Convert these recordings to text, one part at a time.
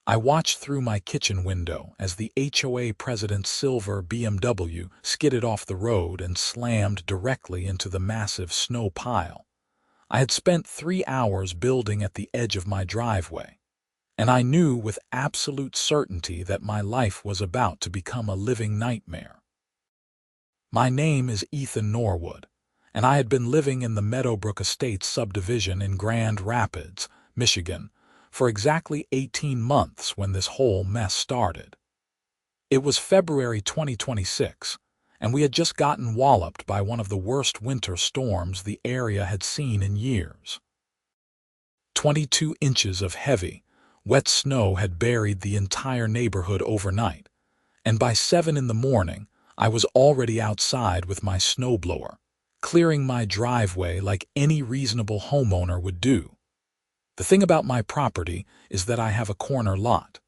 I watched through my kitchen window as the HOA president's silver BMW skidded off the road and slammed directly into the massive snow pile. I had spent 3 hours building at the edge of my driveway, and I knew with absolute certainty that my life was about to become a living nightmare. My name is Ethan Norwood, and I had been living in the Meadowbrook Estates subdivision in Grand Rapids, Michigan, for exactly 18 months when this whole mess started. It was February 2026, and we had just gotten walloped by one of the worst winter storms the area had seen in years. 22 inches of heavy, wet snow had buried the entire neighborhood overnight, and by 7 in the morning, I was already outside with my snowblower, clearing my driveway like any reasonable homeowner would do. The thing about my property is that I have a corner lot.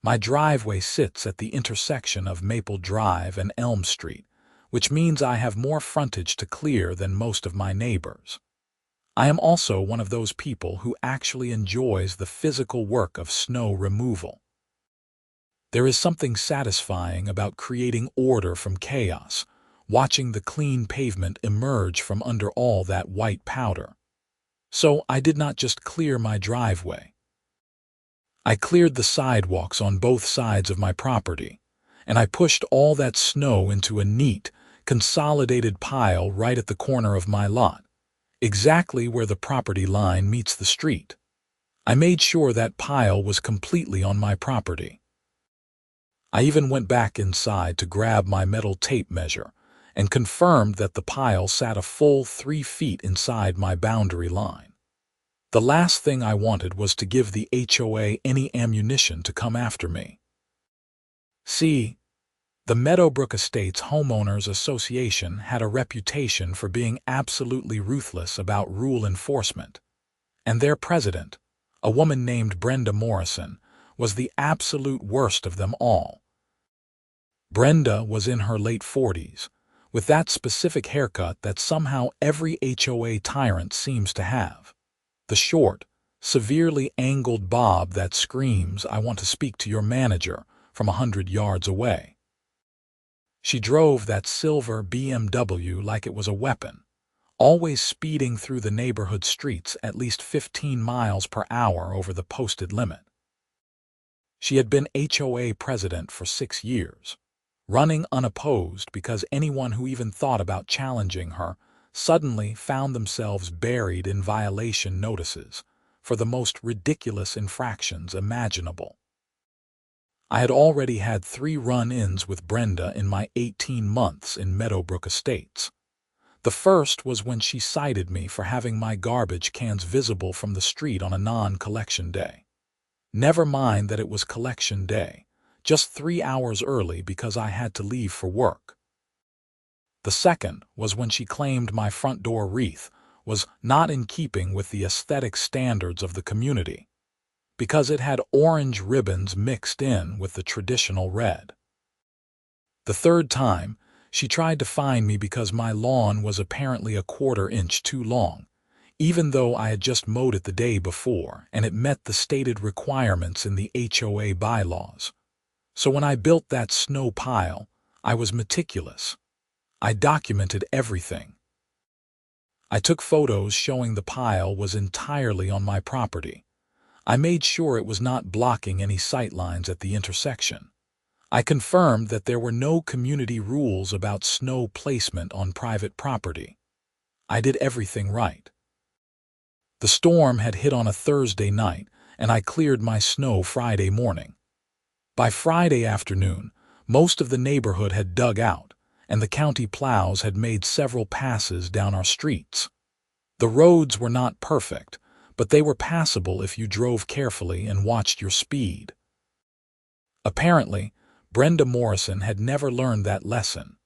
My driveway sits at the intersection of Maple Drive and Elm Street, which means I have more frontage to clear than most of my neighbors. I am also one of those people who actually enjoys the physical work of snow removal. There is something satisfying about creating order from chaos, watching the clean pavement emerge from under all that white powder. So I did not just clear my driveway. I cleared the sidewalks on both sides of my property, and I pushed all that snow into a neat, consolidated pile right at the corner of my lot, exactly where the property line meets the street. I made sure that pile was completely on my property. I even went back inside to grab my metal tape measure and confirmed that the pile sat a full 3 feet inside my boundary line. The last thing I wanted was to give the HOA any ammunition to come after me. See, the Meadowbrook Estates Homeowners Association had a reputation for being absolutely ruthless about rule enforcement, and their president, a woman named Brenda Morrison, was the absolute worst of them all. Brenda was in her late 40s, with that specific haircut that somehow every HOA tyrant seems to have. The short, severely angled bob that screams, "I want to speak to your manager," from 100 yards away. She drove that silver BMW like it was a weapon, always speeding through the neighborhood streets at least 15 miles per hour over the posted limit. She had been HOA president for 6 years, running unopposed because anyone who even thought about challenging her suddenly found themselves buried in violation notices for the most ridiculous infractions imaginable. I had already had 3 run-ins with Brenda in my 18 months in Meadowbrook Estates. The first was when she cited me for having my garbage cans visible from the street on a non-collection day. Never mind that it was collection day, just 3 hours early because I had to leave for work. The second was when she claimed my front door wreath was not in keeping with the aesthetic standards of the community, because it had orange ribbons mixed in with the traditional red. The third time, she tried to fine me because my lawn was apparently a 1/4 inch too long, even though I had just mowed it the day before and it met the stated requirements in the HOA bylaws. So when I built that snow pile, I was meticulous. I documented everything. I took photos showing the pile was entirely on my property. I made sure it was not blocking any sightlines at the intersection. I confirmed that there were no community rules about snow placement on private property. I did everything right. The storm had hit on a Thursday night, and I cleared my snow Friday morning. By Friday afternoon, most of the neighborhood had dug out, and the county plows had made several passes down our streets. The roads were not perfect, but they were passable if you drove carefully and watched your speed. Apparently, Brenda Morrison had never learned that lesson.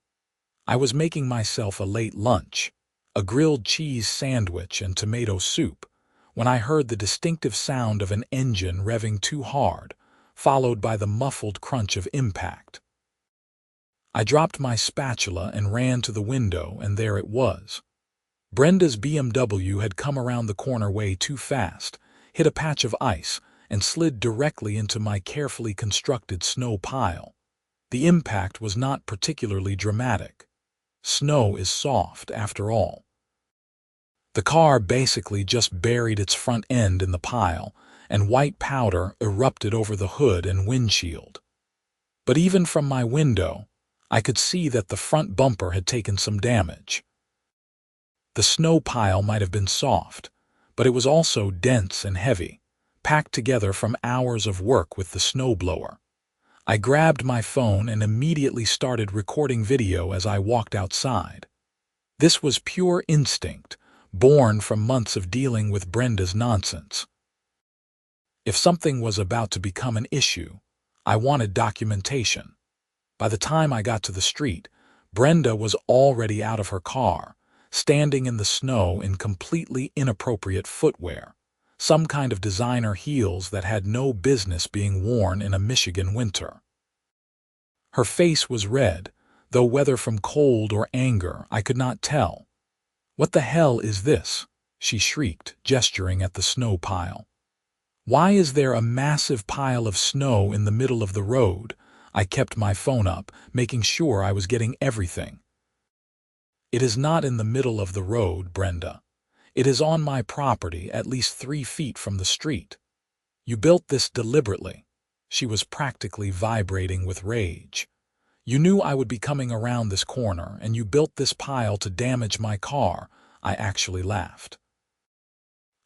I was making myself a late lunch, a grilled cheese sandwich and tomato soup, when I heard the distinctive sound of an engine revving too hard, followed by the muffled crunch of impact. I dropped my spatula and ran to the window, and there it was. Brenda's BMW had come around the corner way too fast, hit a patch of ice, and slid directly into my carefully constructed snow pile. The impact was not particularly dramatic. Snow is soft, after all. The car basically just buried its front end in the pile, and white powder erupted over the hood and windshield. But even from my window, I could see that the front bumper had taken some damage. The snow pile might have been soft, but it was also dense and heavy, packed together from hours of work with the snowblower. I grabbed my phone and immediately started recording video as I walked outside. This was pure instinct, born from months of dealing with Brenda's nonsense. If something was about to become an issue, I wanted documentation. By the time I got to the street, Brenda was already out of her car, standing in the snow in completely inappropriate footwear, some kind of designer heels that had no business being worn in a Michigan winter. Her face was red, though whether from cold or anger I could not tell. "What the hell is this?" she shrieked, gesturing at the snow pile. "Why is there a massive pile of snow in the middle of the road?" I kept my phone up, making sure I was getting everything. "It is not in the middle of the road, Brenda. It is on my property, at least 3 feet from the street. You built this deliberately." She was practically vibrating with rage. "You knew I would be coming around this corner, and you built this pile to damage my car." I actually laughed.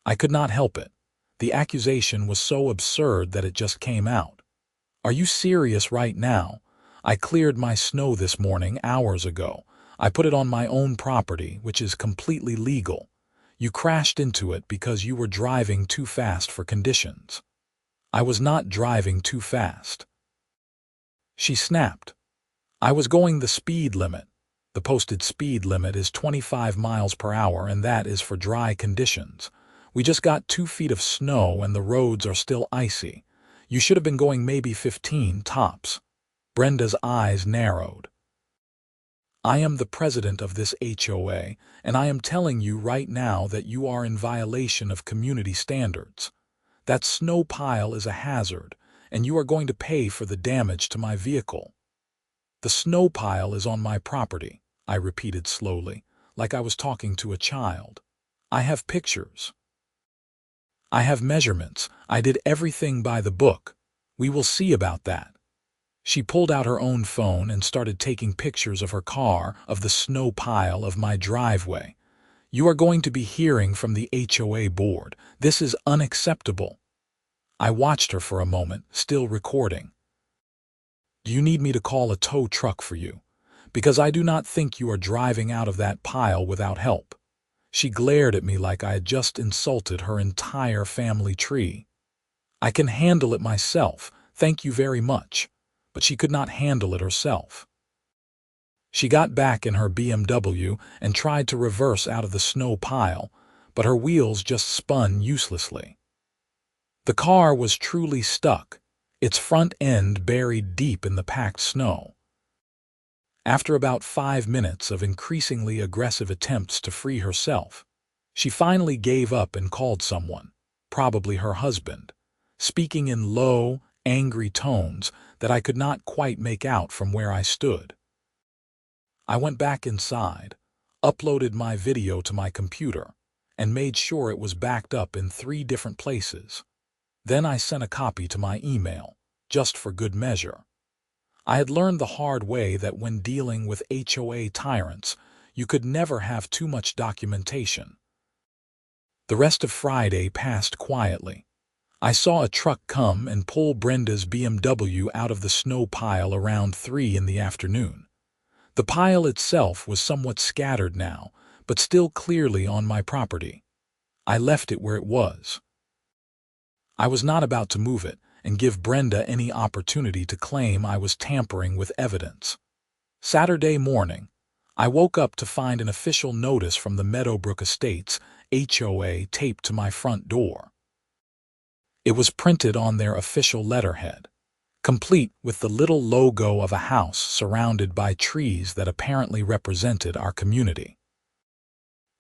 I could not help it. The accusation was so absurd that it just came out. "Are you serious right now? I cleared my snow this morning hours ago. I put it on my own property, which is completely legal. You crashed into it because you were driving too fast for conditions." "I was not driving too fast," she snapped. "I was going the speed limit. The posted speed limit is 25 miles per hour, and that is for dry conditions. We just got 2 feet of snow and the roads are still icy. You should have been going maybe 15 tops." Brenda's eyes narrowed. "I am the president of this HOA, and I am telling you right now that you are in violation of community standards. That snow pile is a hazard, and you are going to pay for the damage to my vehicle." "The snow pile is on my property," I repeated slowly, like I was talking to a child. "I have pictures. I have measurements. I did everything by the book. We will see about that." She pulled out her own phone and started taking pictures of her car, of the snow pile, of my driveway. "You are going to be hearing from the HOA board. This is unacceptable." I watched her for a moment, still recording. "Do you need me to call a tow truck for you? Because I do not think you are driving out of that pile without help." She glared at me like I had just insulted her entire family tree. "I can handle it myself, thank you very much." But she could not handle it herself. She got back in her BMW and tried to reverse out of the snow pile, but her wheels just spun uselessly. The car was truly stuck, its front end buried deep in the packed snow. After about 5 minutes of increasingly aggressive attempts to free herself, she finally gave up and called someone, probably her husband, speaking in low, angry tones that I could not quite make out from where I stood. I went back inside, uploaded my video to my computer, and made sure it was backed up in 3 different places. Then I sent a copy to my email, just for good measure. I had learned the hard way that when dealing with HOA tyrants, you could never have too much documentation. The rest of Friday passed quietly. I saw a truck come and pull Brenda's BMW out of the snow pile around 3 in the afternoon. The pile itself was somewhat scattered now, but still clearly on my property. I left it where it was. I was not about to move it and give Brenda any opportunity to claim I was tampering with evidence. Saturday morning, I woke up to find an official notice from the Meadowbrook Estates HOA taped to my front door. It was printed on their official letterhead, complete with the little logo of a house surrounded by trees that apparently represented our community.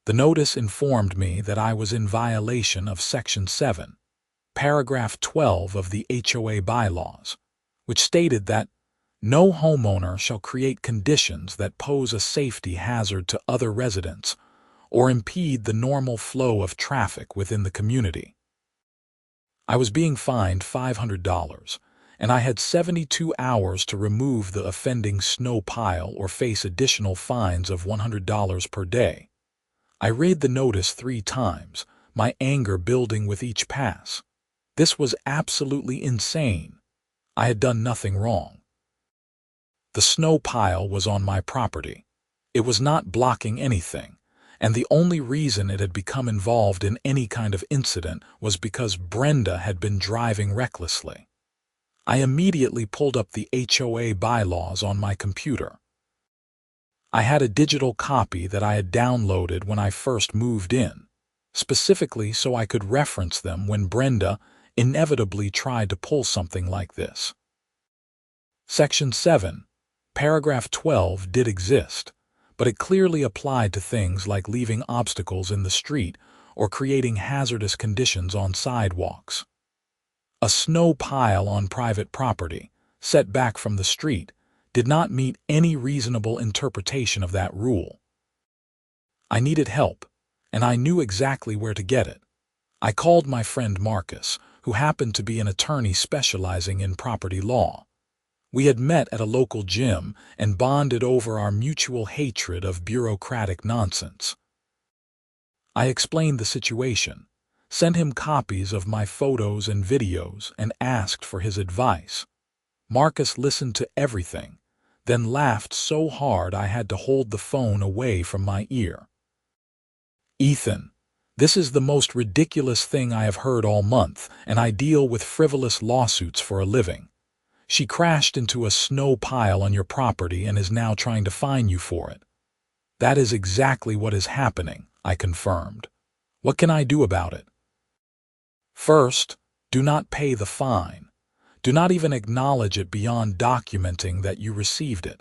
The notice informed me that I was in violation of Section 7, paragraph 12 of the HOA bylaws, which stated that no homeowner shall create conditions that pose a safety hazard to other residents or impede the normal flow of traffic within the community. I was being fined $500, and I had 72 hours to remove the offending snow pile or face additional fines of $100 per day. I read the notice 3 times, my anger building with each pass. This was absolutely insane. I had done nothing wrong. The snow pile was on my property. It was not blocking anything, and the only reason it had become involved in any kind of incident was because Brenda had been driving recklessly. I immediately pulled up the HOA bylaws on my computer. I had a digital copy that I had downloaded when I first moved in, specifically so I could reference them when Brenda inevitably tried to pull something like this. Section 7, paragraph 12 did exist, but it clearly applied to things like leaving obstacles in the street or creating hazardous conditions on sidewalks. A snow pile on private property, set back from the street, did not meet any reasonable interpretation of that rule. I needed help, and I knew exactly where to get it. I called my friend Marcus, who happened to be an attorney specializing in property law. We had met at a local gym and bonded over our mutual hatred of bureaucratic nonsense. I explained the situation, sent him copies of my photos and videos, and asked for his advice. Marcus listened to everything, then laughed so hard I had to hold the phone away from my ear. "Ethan, this is the most ridiculous thing I have heard all month, and I deal with frivolous lawsuits for a living. She crashed into a snow pile on your property and is now trying to fine you for it." "That is exactly what is happening," I confirmed. "What can I do about it?" "First, do not pay the fine. Do not even acknowledge it beyond documenting that you received it.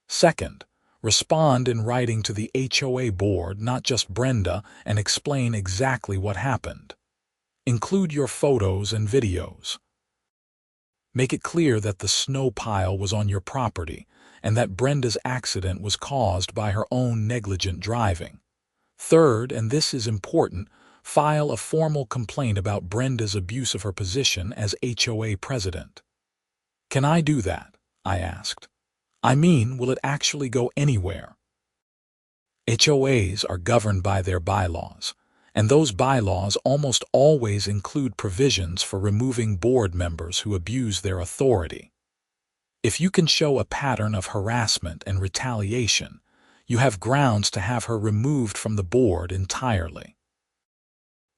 Second, respond in writing to the HOA board, not just Brenda, and explain exactly what happened. Include your photos and videos. Make it clear that the snow pile was on your property and that Brenda's accident was caused by her own negligent driving. Third, and this is important, file a formal complaint about Brenda's abuse of her position as HOA president." "Can I do that?" I asked. "I mean, will it actually go anywhere?" HOAs are governed by their bylaws, and those bylaws almost always include provisions for removing board members who abuse their authority. If you can show a pattern of harassment and retaliation, you have grounds to have her removed from the board entirely.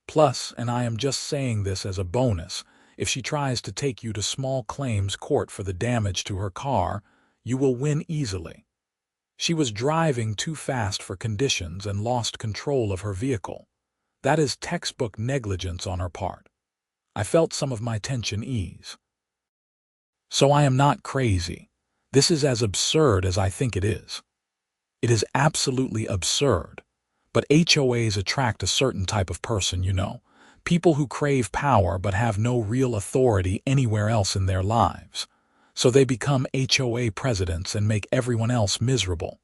Plus, and I am just saying this as a bonus, if she tries to take you to small claims court for the damage to her car, you will win easily. She was driving too fast for conditions and lost control of her vehicle. That is textbook negligence on her part. I felt some of my tension ease. So I am not crazy. This is as absurd as I think it is. It is absolutely absurd. But HOAs attract a certain type of person, you know. People who crave power but have no real authority anywhere else in their lives. So they become HOA presidents and make everyone else miserable.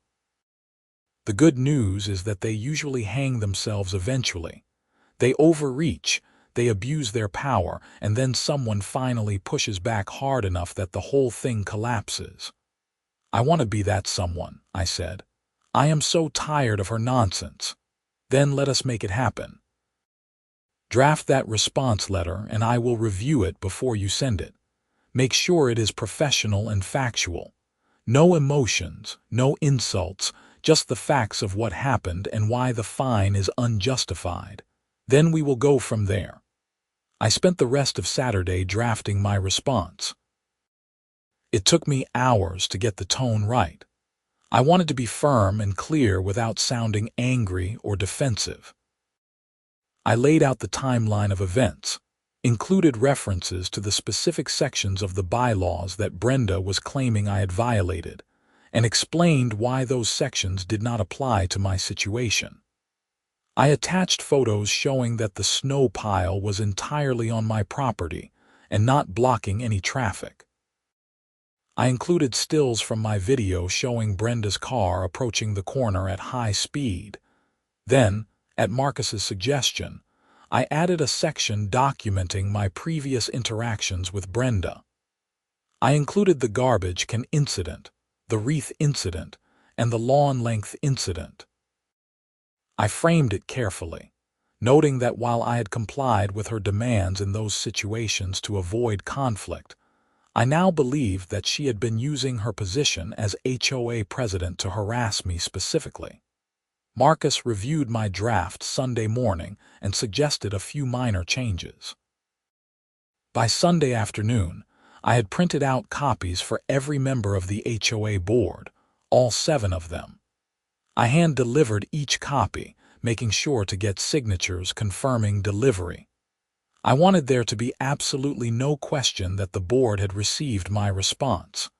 The good news is that they usually hang themselves eventually. They overreach, they abuse their power, and then someone finally pushes back hard enough that the whole thing collapses. "I want to be that someone," I said. "I am so tired of her nonsense. Then let us make it happen. Draft that response letter and I will review it before you send it. Make sure it is professional and factual. No emotions, no insults, just the facts of what happened and why the fine is unjustified. Then we will go from there." I spent the rest of Saturday drafting my response. It took me hours to get the tone right. I wanted to be firm and clear without sounding angry or defensive. I laid out the timeline of events, included references to the specific sections of the bylaws that Brenda was claiming I had violated, and explained why those sections did not apply to my situation. I attached photos showing that the snow pile was entirely on my property and not blocking any traffic. I included stills from my video showing Brenda's car approaching the corner at high speed. Then, at Marcus's suggestion, I added a section documenting my previous interactions with Brenda. I included the garbage can incident, the wreath incident, and the lawn length incident. I framed it carefully, noting that while I had complied with her demands in those situations to avoid conflict, I now believed that she had been using her position as HOA president to harass me specifically. Marcus reviewed my draft Sunday morning and suggested a few minor changes. By Sunday afternoon, I had printed out copies for every member of the HOA board, all 7 of them. I hand-delivered each copy, making sure to get signatures confirming delivery. I wanted there to be absolutely no question that the board had received my response.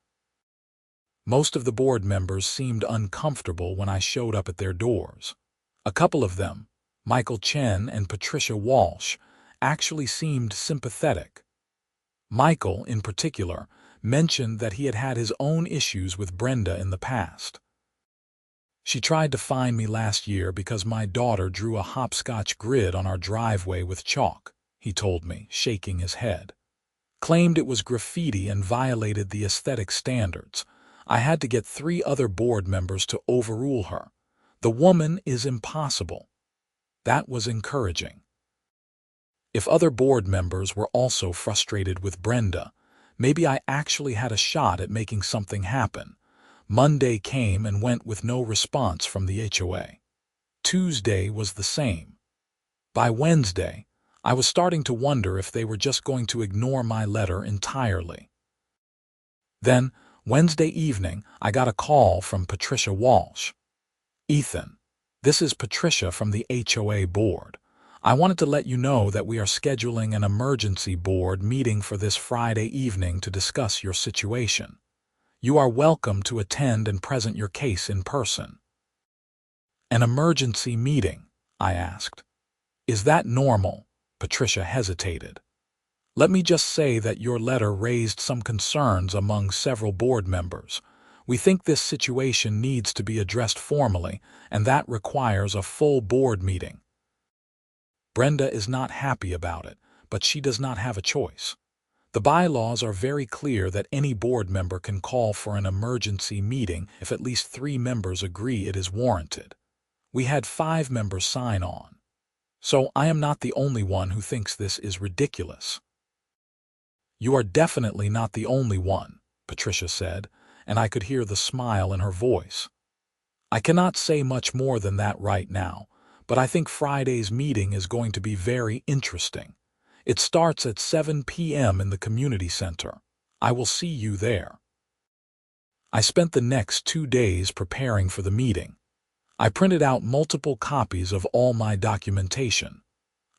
Most of the board members seemed uncomfortable when I showed up at their doors. A couple of them, Michael Chen and Patricia Walsh, actually seemed sympathetic. Michael, in particular, mentioned that he had had his own issues with Brenda in the past. She tried to fine me last year because my daughter drew a hopscotch grid on our driveway with chalk, he told me, shaking his head. Claimed it was graffiti and violated the aesthetic standards. I had to get 3 other board members to overrule her. The woman is impossible. That was encouraging. If other board members were also frustrated with Brenda, maybe I actually had a shot at making something happen. Monday came and went with no response from the HOA. Tuesday was the same. By Wednesday, I was starting to wonder if they were just going to ignore my letter entirely. Then, Wednesday evening, I got a call from Patricia Walsh. "Ethan, this is Patricia from the HOA board. I wanted to let you know that we are scheduling an emergency board meeting for this Friday evening to discuss your situation. You are welcome to attend and present your case in person." "An emergency meeting?" I asked. "Is that normal?" Patricia hesitated. "Let me just say that your letter raised some concerns among several board members. We think this situation needs to be addressed formally, and that requires a full board meeting. Brenda is not happy about it, but she does not have a choice. The bylaws are very clear that any board member can call for an emergency meeting if at least 3 members agree it is warranted. We had 5 members sign on. So I am not the only one who thinks this is ridiculous." "You are definitely not the only one," Patricia said, and I could hear the smile in her voice. "I cannot say much more than that right now, but I think Friday's meeting is going to be very interesting. It starts at 7 p.m. in the community center. I will see you there." I spent the next 2 days preparing for the meeting. I printed out multiple copies of all my documentation.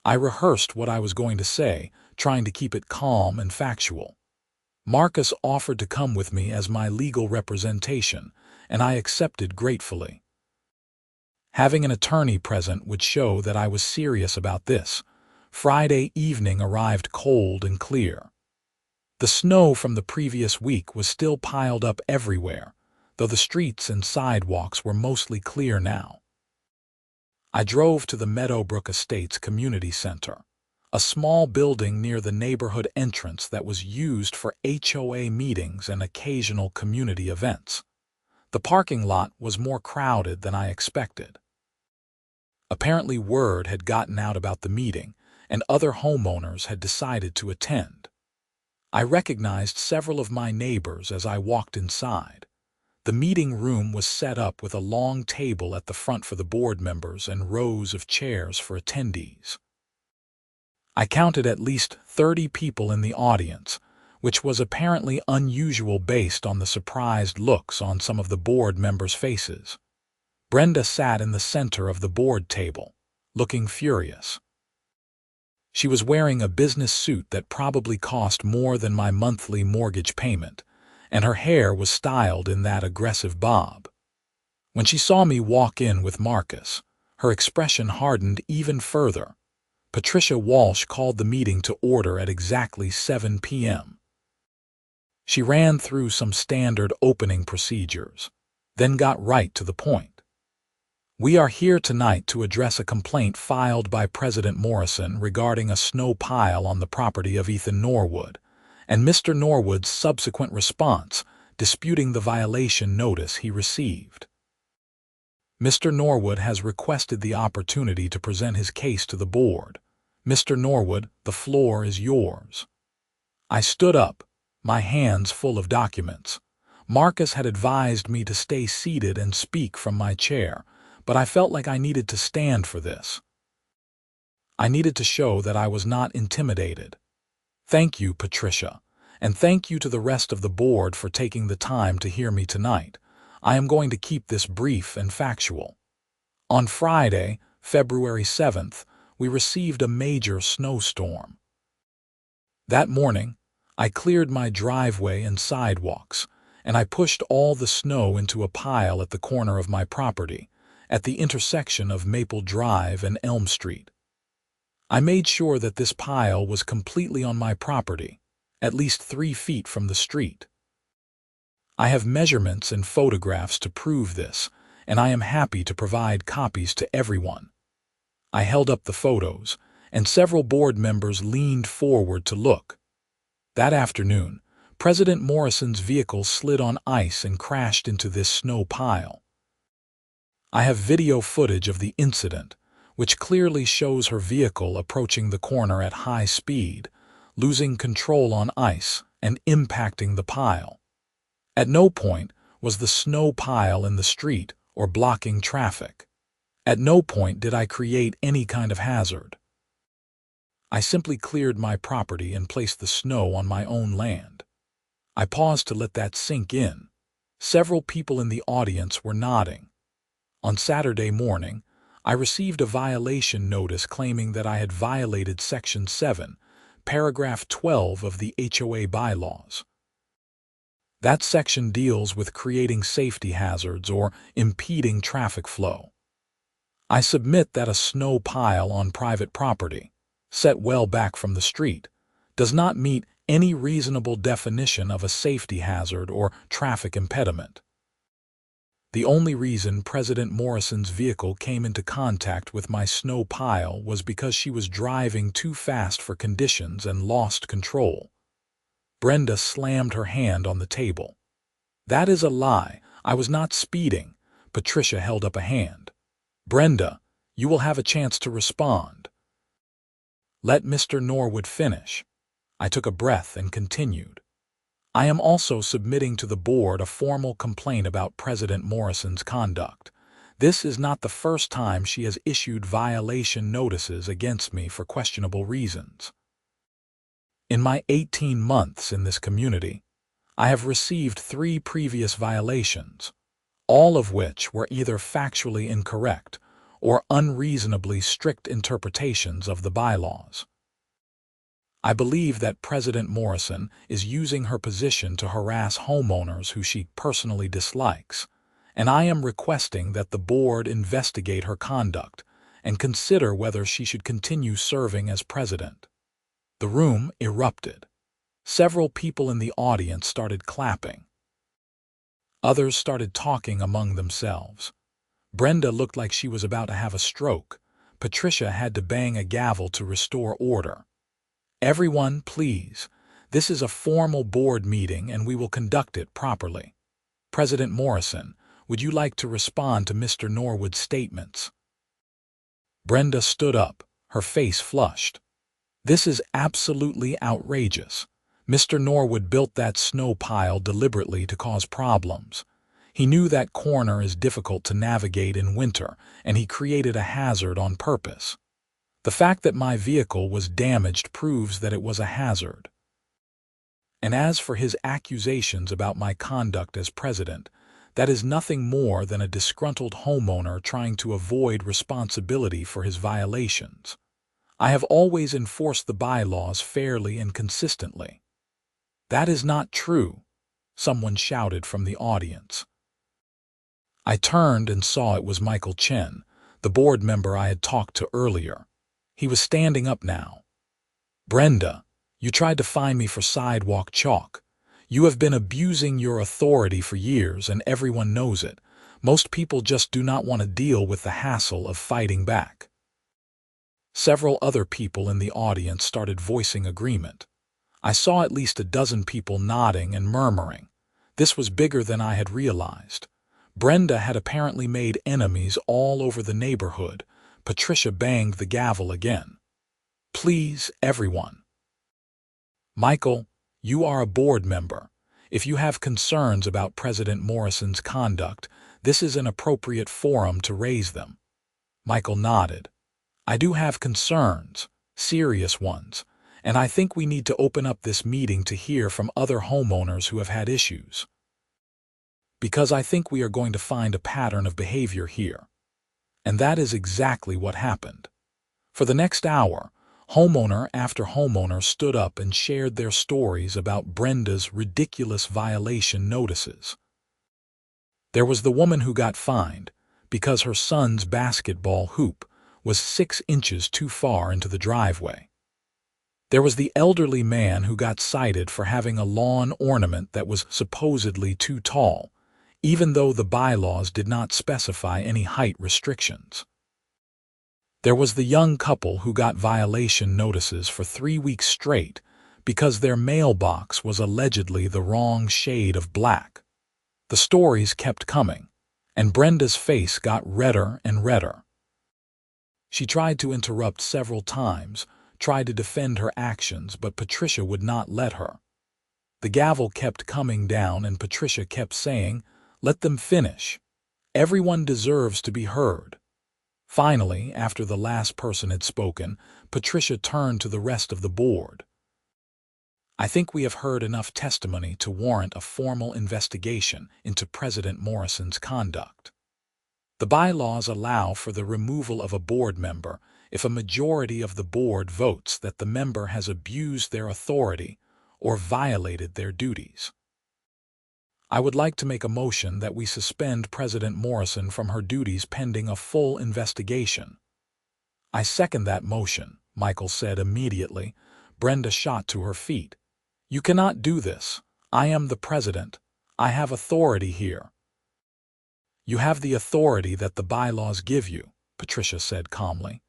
I rehearsed what I was going to say, trying to keep it calm and factual. Marcus offered to come with me as my legal representation, and I accepted gratefully. Having an attorney present would show that I was serious about this. Friday evening arrived cold and clear. The snow from the previous week was still piled up everywhere, though the streets and sidewalks were mostly clear now. I drove to the Meadowbrook Estates Community Center, a small building near the neighborhood entrance that was used for HOA meetings and occasional community events. The parking lot was more crowded than I expected. Apparently word had gotten out about the meeting, and other homeowners had decided to attend. I recognized several of my neighbors as I walked inside. The meeting room was set up with a long table at the front for the board members and rows of chairs for attendees. I counted at least 30 people in the audience, which was apparently unusual based on the surprised looks on some of the board members' faces. Brenda sat in the center of the board table, looking furious. She was wearing a business suit that probably cost more than my monthly mortgage payment, and her hair was styled in that aggressive bob. When she saw me walk in with Marcus, Her expression hardened even further. Patricia Walsh called the meeting to order at exactly 7 p.m. She ran through some standard opening procedures, then got right to the point. We are here tonight to address a complaint filed by President Morrison regarding a snow pile on the property of Ethan Norwood, and Mr. Norwood's subsequent response disputing the violation notice he received. Mr. Norwood has requested the opportunity to present his case to the board. Mr. Norwood, the floor is yours. I stood up, my hands full of documents. Marcus had advised me to stay seated and speak from my chair, but I felt like I needed to stand for this. I needed to show that I was not intimidated. Thank you, Patricia, and thank you to the rest of the board for taking the time to hear me tonight. I am going to keep this brief and factual. On Friday, February 7th, we received a major snowstorm. That morning, I cleared my driveway and sidewalks, and I pushed all the snow into a pile at the corner of my property, at the intersection of Maple Drive and Elm Street. I made sure that this pile was completely on my property, at least 3 feet from the street. I have measurements and photographs to prove this, and I am happy to provide copies to everyone. I held up the photos, and several board members leaned forward to look. That afternoon, President Morrison's vehicle slid on ice and crashed into this snow pile. I have video footage of the incident, which clearly shows her vehicle approaching the corner at high speed, losing control on ice and impacting the pile. At no point was the snow pile in the street or blocking traffic. At no point did I create any kind of hazard. I simply cleared my property and placed the snow on my own land. I paused to let that sink in. Several people in the audience were nodding. On Saturday morning, I received a violation notice claiming that I had violated Section 7, Paragraph 12 of the HOA bylaws. That section deals with creating safety hazards or impeding traffic flow. I submit that a snow pile on private property, set well back from the street, does not meet any reasonable definition of a safety hazard or traffic impediment. The only reason President Morrison's vehicle came into contact with my snow pile was because she was driving too fast for conditions and lost control. Brenda slammed her hand on the table. That is a lie. I was not speeding. Patricia held up a hand. Brenda, you will have a chance to respond. Let Mr. Norwood finish. I took a breath and continued. I am also submitting to the board a formal complaint about President Morrison's conduct. This is not the first time she has issued violation notices against me for questionable reasons. In my 18 months in this community, I have received 3 previous violations, all of which were either factually incorrect or unreasonably strict interpretations of the bylaws. I believe that President Morrison is using her position to harass homeowners who she personally dislikes, and I am requesting that the board investigate her conduct and consider whether she should continue serving as president. The room erupted. Several people in the audience started clapping. Others started talking among themselves. Brenda looked like she was about to have a stroke. Patricia had to bang a gavel to restore order. Everyone, please. This is a formal board meeting and we will conduct it properly. President Morrison, would you like to respond to Mr. Norwood's statements? Brenda stood up, her face flushed. This is absolutely outrageous. Mr. Norwood built that snow pile deliberately to cause problems. He knew that corner is difficult to navigate in winter, and he created a hazard on purpose. The fact that my vehicle was damaged proves that it was a hazard. And as for his accusations about my conduct as president, that is nothing more than a disgruntled homeowner trying to avoid responsibility for his violations. I have always enforced the bylaws fairly and consistently. That is not true, someone shouted from the audience. I turned and saw it was Michael Chen, the board member I had talked to earlier. He was standing up now. Brenda, you tried to fine me for sidewalk chalk. You have been abusing your authority for years and everyone knows it. Most people just do not want to deal with the hassle of fighting back. Several other people in the audience started voicing agreement. I saw at least a dozen people nodding and murmuring. This was bigger than I had realized. Brenda had apparently made enemies all over the neighborhood. Patricia banged the gavel again. Please, everyone. Michael, you are a board member. If you have concerns about President Morrison's conduct, this is an appropriate forum to raise them. Michael nodded. I do have concerns, serious ones, and I think we need to open up this meeting to hear from other homeowners who have had issues. Because I think we are going to find a pattern of behavior here. And that is exactly what happened. For the next hour, homeowner after homeowner stood up and shared their stories about Brenda's ridiculous violation notices. There was the woman who got fined because her son's basketball hoop was 6 inches too far into the driveway. There was the elderly man who got cited for having a lawn ornament that was supposedly too tall, even though the bylaws did not specify any height restrictions. There was the young couple who got violation notices for 3 weeks straight because their mailbox was allegedly the wrong shade of black. The stories kept coming, and Brenda's face got redder and redder. She tried to interrupt several times, tried to defend her actions, but Patricia would not let her. The gavel kept coming down and Patricia kept saying, "Let them finish. Everyone deserves to be heard." Finally, after the last person had spoken, Patricia turned to the rest of the board. I think we have heard enough testimony to warrant a formal investigation into President Morrison's conduct. The bylaws allow for the removal of a board member if a majority of the board votes that the member has abused their authority or violated their duties. I would like to make a motion that we suspend President Morrison from her duties pending a full investigation. I second that motion, Michael said immediately. Brenda shot to her feet. You cannot do this. I am the president. I have authority here. You have the authority that the bylaws give you, Patricia said calmly.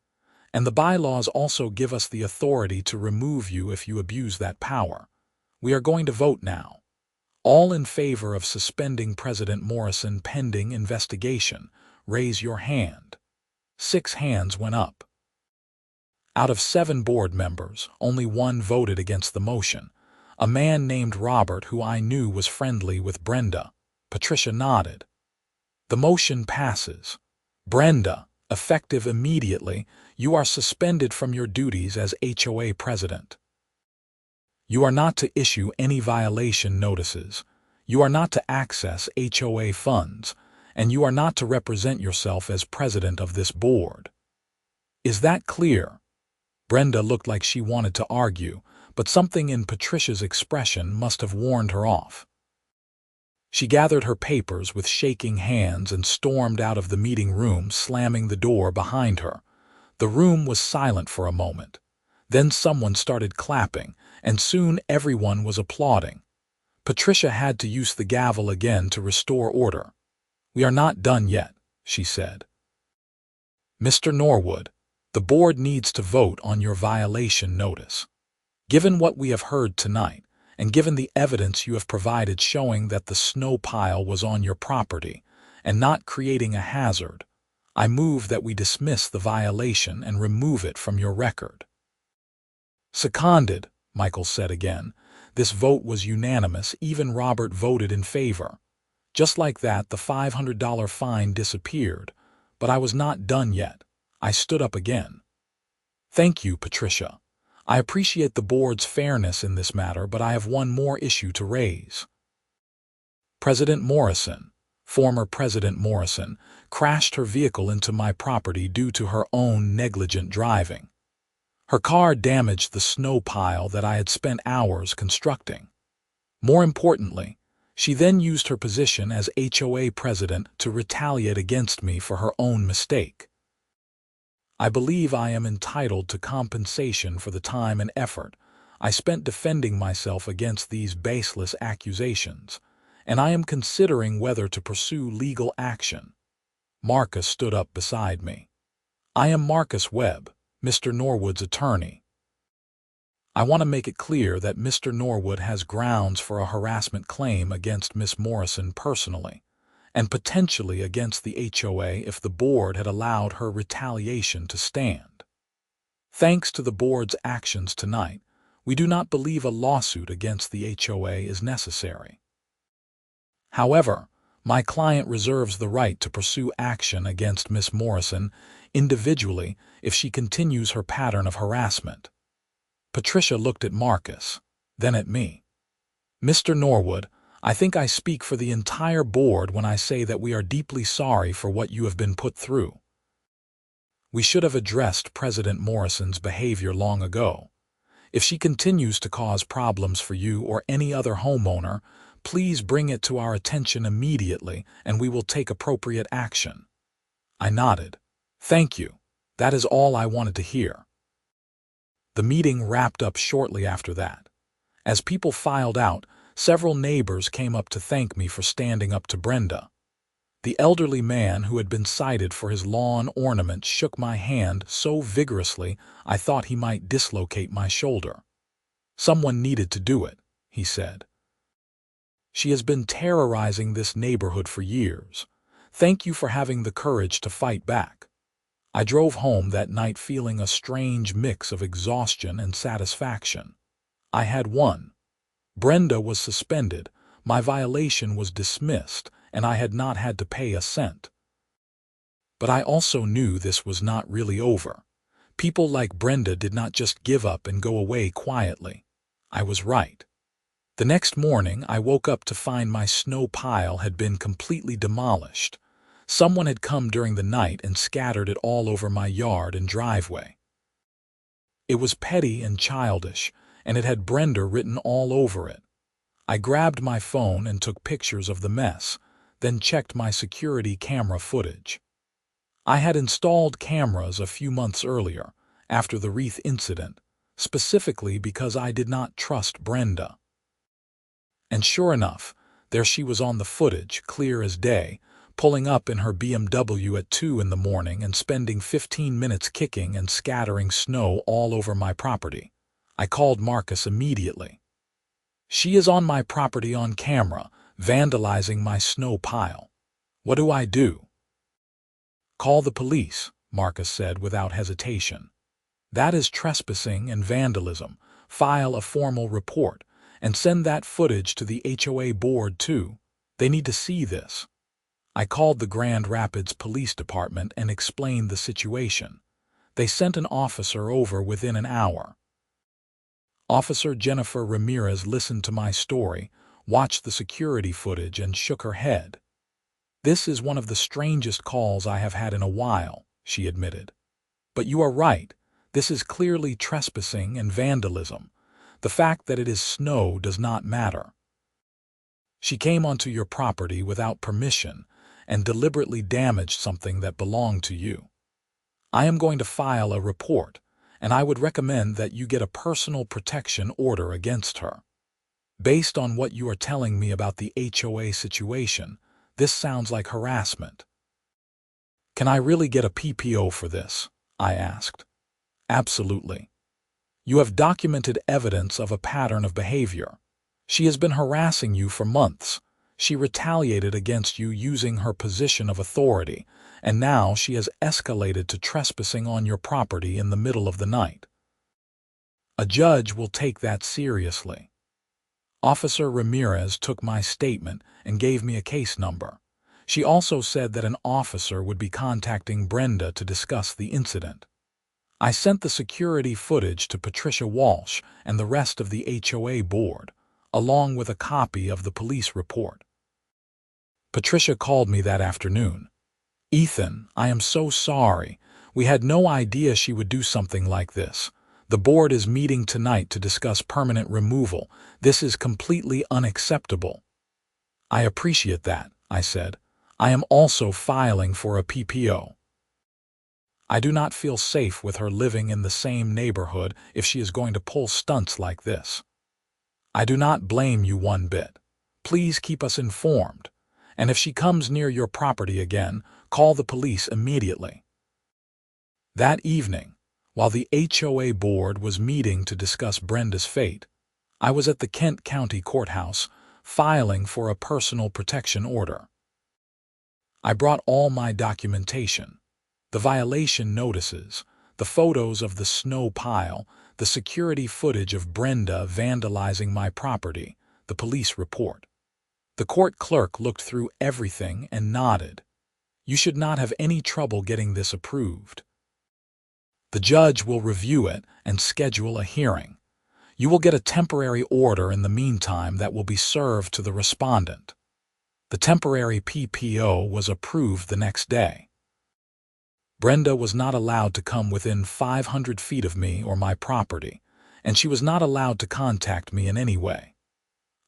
And the bylaws also give us the authority to remove you if you abuse that power. We are going to vote now. All in favor of suspending President Morrison pending investigation, raise your hand. 6 hands went up. Out of 7 board members, only 1 voted against the motion. A man named Robert who I knew was friendly with Brenda. Patricia nodded. The motion passes. Brenda, effective immediately, you are suspended from your duties as HOA president. You are not to issue any violation notices. You are not to access HOA funds, and you are not to represent yourself as president of this board. Is that clear? Brenda looked like she wanted to argue, but something in Patricia's expression must have warned her off. She gathered her papers with shaking hands and stormed out of the meeting room, slamming the door behind her. The room was silent for a moment. Then someone started clapping, and soon everyone was applauding. Patricia had to use the gavel again to restore order. We are not done yet, she said. Mr. Norwood, the board needs to vote on your violation notice. Given what we have heard tonight, and given the evidence you have provided showing that the snow pile was on your property and not creating a hazard, I move that we dismiss the violation and remove it from your record. Seconded, Michael said again. This vote was unanimous. Even Robert voted in favor. Just like that, the $500 fine disappeared, but I was not done yet. I stood up again. Thank you, Patricia. I appreciate the board's fairness in this matter, but I have one more issue to raise. President Morrison, former President Morrison, crashed her vehicle into my property due to her own negligent driving. Her car damaged the snow pile that I had spent hours constructing. More importantly, she then used her position as HOA president to retaliate against me for her own mistake. I believe I am entitled to compensation for the time and effort I spent defending myself against these baseless accusations, and I am considering whether to pursue legal action. Marcus stood up beside me. I am Marcus Webb, Mr. Norwood's attorney. I want to make it clear that Mr. Norwood has grounds for a harassment claim against Miss Morrison personally, and potentially against the HOA if the board had allowed her retaliation to stand. Thanks to the board's actions tonight, we do not believe a lawsuit against the HOA is necessary. However, my client reserves the right to pursue action against Miss Morrison individually if she continues her pattern of harassment. Patricia looked at Marcus, then at me. Mr. Norwood, I think I speak for the entire board when I say that we are deeply sorry for what you have been put through. We should have addressed President Morrison's behavior long ago. If she continues to cause problems for you or any other homeowner, please bring it to our attention immediately and we will take appropriate action. I nodded. Thank you. That is all I wanted to hear. The meeting wrapped up shortly after that. As people filed out, several neighbors came up to thank me for standing up to Brenda. The elderly man who had been cited for his lawn ornament shook my hand so vigorously I thought he might dislocate my shoulder. Someone needed to do it, he said. She has been terrorizing this neighborhood for years. Thank you for having the courage to fight back. I drove home that night feeling a strange mix of exhaustion and satisfaction. I had won. Brenda was suspended, my violation was dismissed, and I had not had to pay a cent. But I also knew this was not really over. People like Brenda did not just give up and go away quietly. I was right. The next morning, I woke up to find my snow pile had been completely demolished. Someone had come during the night and scattered it all over my yard and driveway. It was petty and childish, and it had Brenda written all over it. I grabbed my phone and took pictures of the mess, then checked my security camera footage. I had installed cameras a few months earlier, after the wreath incident, specifically because I did not trust Brenda. And sure enough, there she was on the footage, clear as day, pulling up in her BMW at 2 in the morning and spending 15 minutes kicking and scattering snow all over my property. I called Marcus immediately. She is on my property on camera, vandalizing my snow pile. What do I do? Call the police, Marcus said without hesitation. That is trespassing and vandalism. File a formal report, and send that footage to the HOA board too. They need to see this. I called the Grand Rapids Police Department and explained the situation. They sent an officer over within an hour. Officer Jennifer Ramirez listened to my story, watched the security footage, and shook her head. This is one of the strangest calls I have had in a while, she admitted. But you are right. This is clearly trespassing and vandalism. The fact that it is snow does not matter. She came onto your property without permission and deliberately damaged something that belonged to you. I am going to file a report, and I would recommend that you get a personal protection order against her. Based on what you are telling me about the HOA situation, this sounds like harassment. Can I really get a PPO for this? I asked. Absolutely. You have documented evidence of a pattern of behavior. She has been harassing you for months. She retaliated against you using her position of authority, and now she has escalated to trespassing on your property in the middle of the night. A judge will take that seriously. Officer Ramirez took my statement and gave me a case number. She also said that an officer would be contacting Brenda to discuss the incident. I sent the security footage to Patricia Walsh and the rest of the HOA board, along with a copy of the police report. Patricia called me that afternoon. Ethan, I am so sorry. We had no idea she would do something like this. The board is meeting tonight to discuss permanent removal. This is completely unacceptable. I appreciate that, I said. I am also filing for a PPO. I do not feel safe with her living in the same neighborhood if she is going to pull stunts like this. I do not blame you one bit. Please keep us informed, and if she comes near your property again, call the police immediately." That evening, while the HOA board was meeting to discuss Brenda's fate, I was at the Kent County Courthouse filing for a personal protection order. I brought all my documentation, the violation notices, the photos of the snow pile, the security footage of Brenda vandalizing my property, the police report. The court clerk looked through everything and nodded. "You should not have any trouble getting this approved. The judge will review it and schedule a hearing. You will get a temporary order in the meantime that will be served to the respondent." The temporary PPO was approved the next day. Brenda was not allowed to come within 500 feet of me or my property, and she was not allowed to contact me in any way.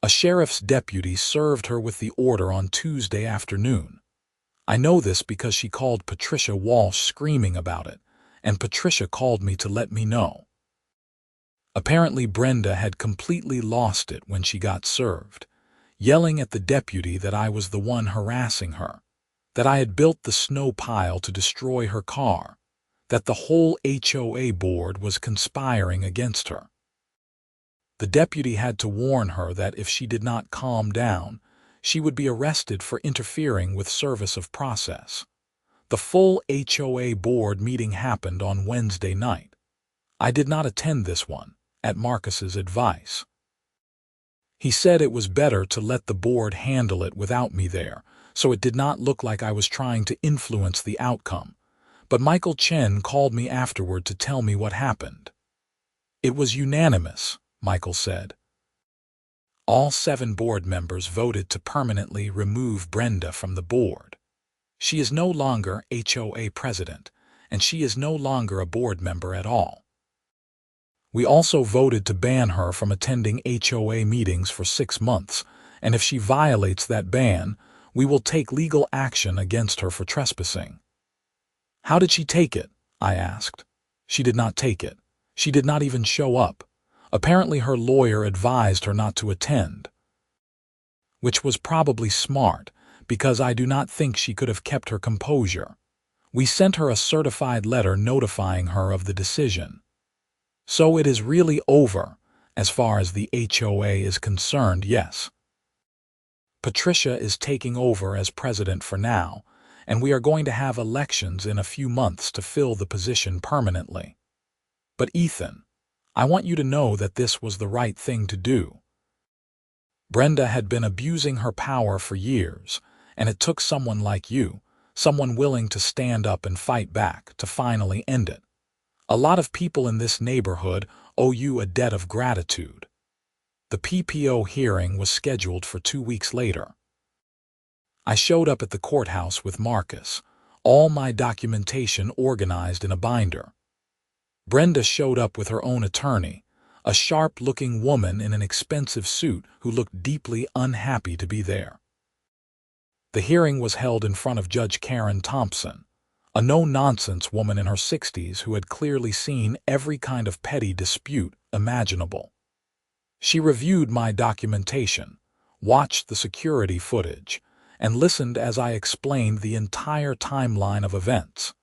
A sheriff's deputy served her with the order on Tuesday afternoon. I know this because she called Patricia Walsh screaming about it, and Patricia called me to let me know. Apparently Brenda had completely lost it when she got served, yelling at the deputy that I was the one harassing her, that I had built the snow pile to destroy her car, that the whole HOA board was conspiring against her. The deputy had to warn her that if she did not calm down, she would be arrested for interfering with service of process. The full HOA board meeting happened on Wednesday night. I did not attend this one, at Marcus's advice. He said it was better to let the board handle it without me there, so it did not look like I was trying to influence the outcome. But Michael Chen called me afterward to tell me what happened. "It was unanimous," Michael said. All 7 board members voted to permanently remove Brenda from the board. She is no longer HOA president, and she is no longer a board member at all. We also voted to ban her from attending HOA meetings for 6 months, and if she violates that ban, we will take legal action against her for trespassing. "How did she take it?" I asked. "She did not take it. She did not even show up. Apparently her lawyer advised her not to attend." Which was probably smart, because I do not think she could have kept her composure. We sent her a certified letter notifying her of the decision. So it is really over, as far as the HOA is concerned, yes. Patricia is taking over as president for now, and we are going to have elections in a few months to fill the position permanently. But Ethan, I want you to know that this was the right thing to do. Brenda had been abusing her power for years, and it took someone like you, someone willing to stand up and fight back, to finally end it. A lot of people in this neighborhood owe you a debt of gratitude. The PPO hearing was scheduled for 2 weeks later. I showed up at the courthouse with Marcus, all my documentation organized in a binder. Brenda showed up with her own attorney, a sharp-looking woman in an expensive suit who looked deeply unhappy to be there. The hearing was held in front of Judge Karen Thompson, a no-nonsense woman in her 60s who had clearly seen every kind of petty dispute imaginable. She reviewed my documentation, watched the security footage, and listened as I explained the entire timeline of events.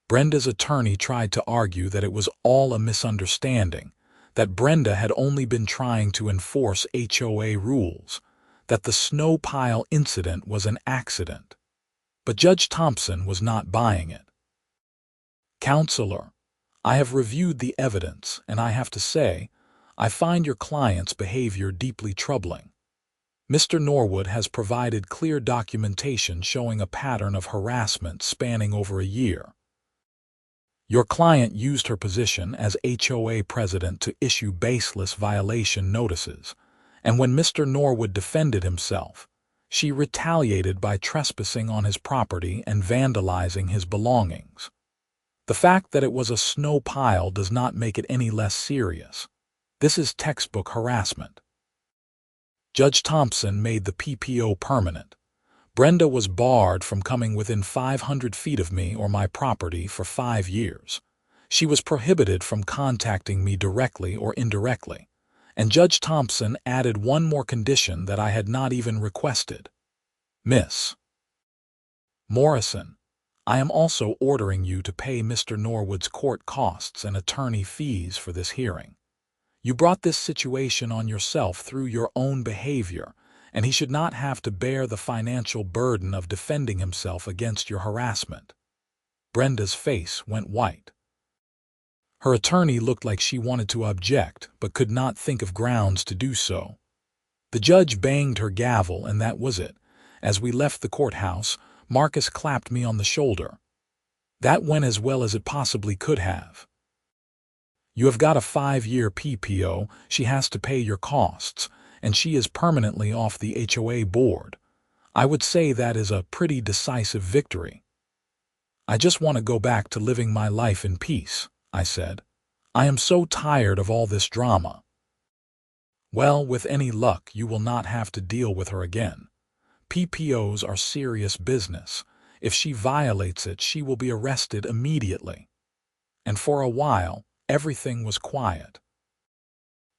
Brenda's attorney tried to argue that it was all a misunderstanding, that Brenda had only been trying to enforce HOA rules, that the snow pile incident was an accident. But Judge Thompson was not buying it. "Counselor, I have reviewed the evidence, and I have to say, I find your client's behavior deeply troubling. Mr. Norwood has provided clear documentation showing a pattern of harassment spanning over a year. Your client used her position as HOA president to issue baseless violation notices, and when Mr. Norwood defended himself, she retaliated by trespassing on his property and vandalizing his belongings. The fact that it was a snow pile does not make it any less serious. This is textbook harassment." Judge Thompson made the PPO permanent, Brenda was barred from coming within 500 feet of me or my property for 5 years. She was prohibited from contacting me directly or indirectly. And Judge Thompson added one more condition that I had not even requested. Miss Morrison, I am also ordering you to pay Mr. Norwood's court costs and attorney fees for this hearing. You brought this situation on yourself through your own behavior, and he should not have to bear the financial burden of defending himself against your harassment. Brenda's face went white. Her attorney looked like she wanted to object, but could not think of grounds to do so. The judge banged her gavel, and that was it. As we left the courthouse, Marcus clapped me on the shoulder. That went as well as it possibly could have. You have got a 5-year PPO, she has to pay your costs, and she is permanently off the HOA board. I would say that is a pretty decisive victory. I just want to go back to living my life in peace, I said. I am so tired of all this drama. Well, with any luck, you will not have to deal with her again. PPOs are serious business. If she violates it, she will be arrested immediately. And for a while, everything was quiet.